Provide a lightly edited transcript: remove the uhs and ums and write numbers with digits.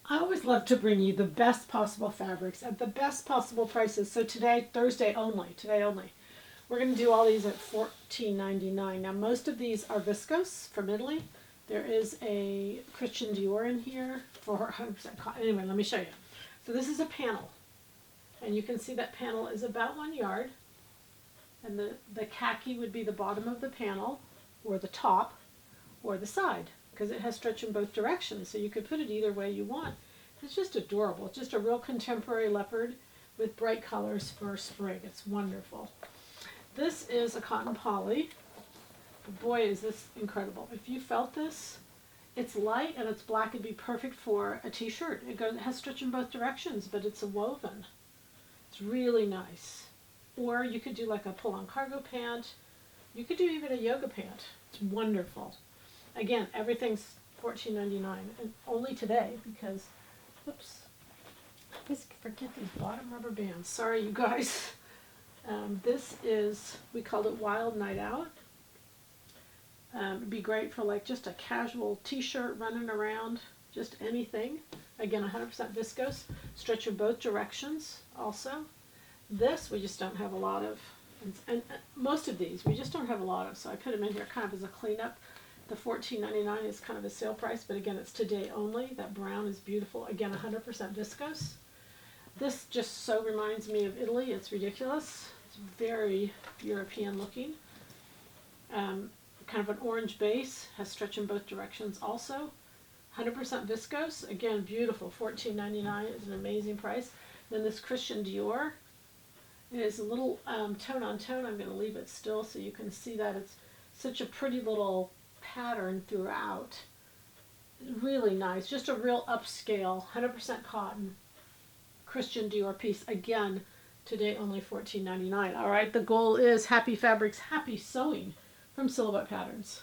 I always love to bring you the best possible fabrics at the best possible prices. So today, today only, we're going to do all these at $14.99. Now most of these are viscose from Italy. There is a Christian Dior in here for 100% cotton. Anyway, let me show you. So this is a panel, and you can see that panel is about 1 yard, and the khaki would be the bottom of the panel, or the top, or the side, because it has stretch in both directions, so you could put it either way you want. It's just adorable. It's just a real contemporary leopard with bright colors for spring. It's wonderful. This is a cotton poly. Boy, is this incredible. If you felt this, it's light and it's black. It'd be perfect for a t-shirt. It has stretch in both directions, but it's a woven. It's really nice. Or you could do like a pull-on cargo pant. You could do even a yoga pant. It's wonderful. Again, everything's $14.99, and only today because, oops, I always forget these bottom rubber bands. Sorry, you guys. This is, we called it Wild Night Out. It'd be great for like just a casual t-shirt running around, just anything. Again, 100% viscose, stretch in both directions also. This we just don't have a lot of, and most of these we just don't have a lot of, so I put them in here kind of as a cleanup. The $14.99 is kind of a sale price, but again, it's today only. That brown is beautiful. Again, 100% viscose. This just so reminds me of Italy. It's ridiculous. It's very European looking. Kind of an orange base, has stretch in both directions also. 100% viscose. Again, beautiful. $14.99 is an amazing price. Then this Christian Dior is a little tone on tone. I'm going to leave it still so you can see that it's such a pretty little pattern throughout. Really nice. Just a real upscale, 100% cotton Christian Dior piece. Again, today only $14.99. All right, the goal is happy fabrics, happy sewing from Silhouette Patterns.